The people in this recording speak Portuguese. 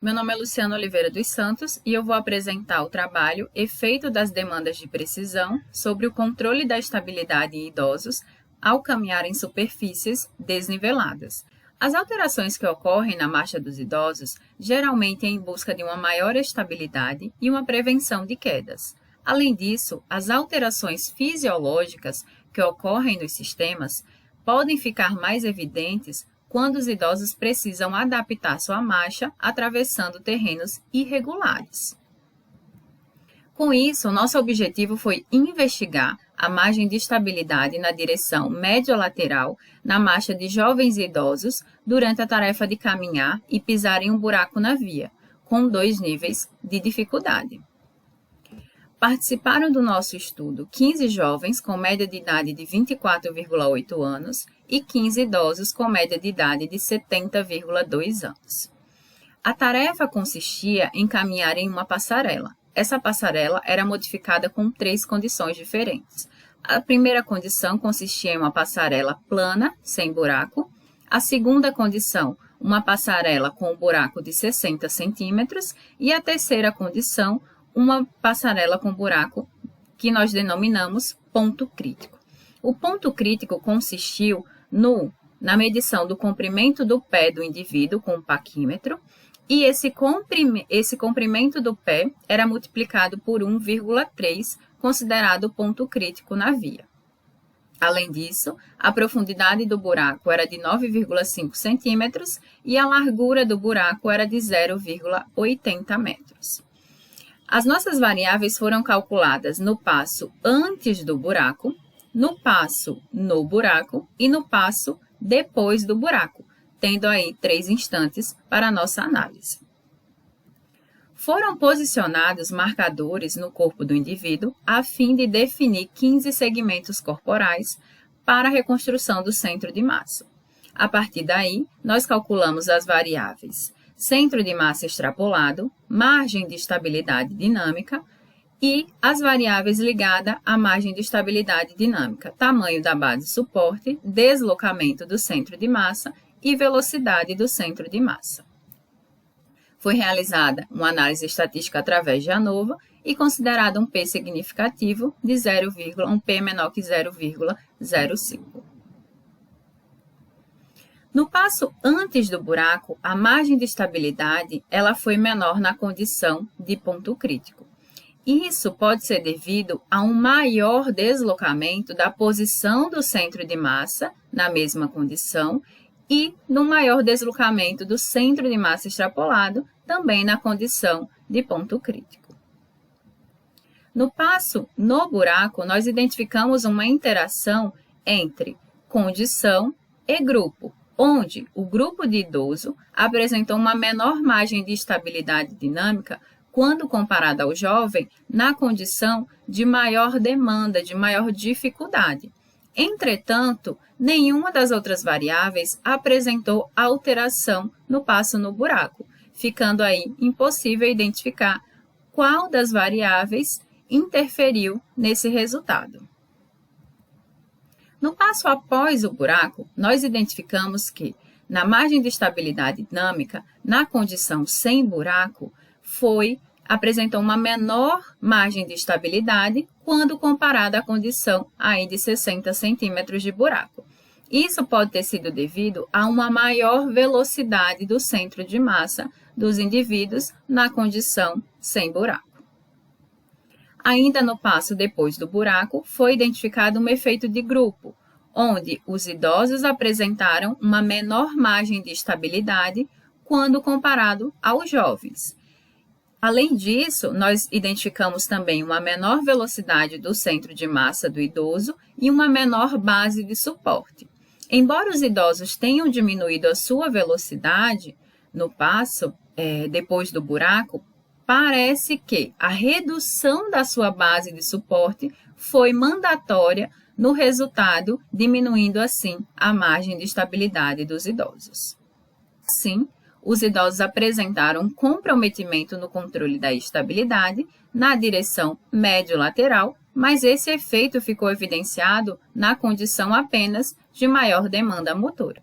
Meu nome é Luciana Oliveira dos Santos e eu vou apresentar o trabalho Efeito das demandas de precisão sobre o controle da estabilidade em idosos ao caminhar em superfícies desniveladas. As alterações que ocorrem na marcha dos idosos geralmente é em busca de uma maior estabilidade e uma prevenção de quedas. Além disso, as alterações fisiológicas que ocorrem nos sistemas podem ficar mais evidentes quando os idosos precisam adaptar sua marcha atravessando terrenos irregulares. Com isso, nosso objetivo foi investigar a margem de estabilidade na direção médio-lateral na marcha de jovens e idosos durante a tarefa de caminhar e pisar em um buraco na via, com 2 níveis de dificuldade. Participaram do nosso estudo 15 jovens com média de idade de 24,8 anos e 15 idosos com média de idade de 70,2 anos. A tarefa consistia em caminhar em uma passarela. Essa passarela era modificada com 3 condições diferentes. A primeira condição consistia em uma passarela plana, sem buraco. A segunda condição, uma passarela com um buraco de 60 centímetros. E a terceira condição, uma passarela com buraco que nós denominamos ponto crítico. O ponto crítico consistiu na medição do comprimento do pé do indivíduo com um paquímetro, e esse comprimento do pé era multiplicado por 1,3, considerado ponto crítico na via. Além disso, a profundidade do buraco era de 9,5 centímetros e a largura do buraco era de 0,80 metros. As nossas variáveis foram calculadas no passo antes do buraco, no passo no buraco e no passo depois do buraco, tendo aí 3 instantes para a nossa análise. Foram posicionados marcadores no corpo do indivíduo a fim de definir 15 segmentos corporais para a reconstrução do centro de massa. A partir daí, nós calculamos as variáveis centro de massa extrapolado, margem de estabilidade dinâmica e as variáveis ligadas à margem de estabilidade dinâmica, tamanho da base de suporte, deslocamento do centro de massa e velocidade do centro de massa. Foi realizada uma análise estatística através de ANOVA e considerado um P significativo de um P menor que 0,05. No passo antes do buraco, a margem de estabilidade ela foi menor na condição de ponto crítico. Isso pode ser devido a um maior deslocamento da posição do centro de massa na mesma condição e no maior deslocamento do centro de massa extrapolado também na condição de ponto crítico. No passo no buraco, nós identificamos uma interação entre condição e grupo, onde o grupo de idoso apresentou uma menor margem de estabilidade dinâmica quando comparado ao jovem na condição de maior demanda, de maior dificuldade. Entretanto, nenhuma das outras variáveis apresentou alteração no passo no buraco, ficando aí impossível identificar qual das variáveis interferiu nesse resultado. No passo após o buraco, nós identificamos que, na margem de estabilidade dinâmica, na condição sem buraco, apresentou uma menor margem de estabilidade quando comparada à condição aí de 60 centímetros de buraco. Isso pode ter sido devido a uma maior velocidade do centro de massa dos indivíduos na condição sem buraco. Ainda no passo depois do buraco, foi identificado um efeito de grupo, onde os idosos apresentaram uma menor margem de estabilidade quando comparado aos jovens. Além disso, nós identificamos também uma menor velocidade do centro de massa do idoso e uma menor base de suporte. Embora os idosos tenham diminuído a sua velocidade no passo depois do buraco, parece que a redução da sua base de suporte foi mandatória no resultado, diminuindo assim a margem de estabilidade dos idosos. Assim, os idosos apresentaram um comprometimento no controle da estabilidade na direção médio-lateral, mas esse efeito ficou evidenciado na condição apenas de maior demanda motora.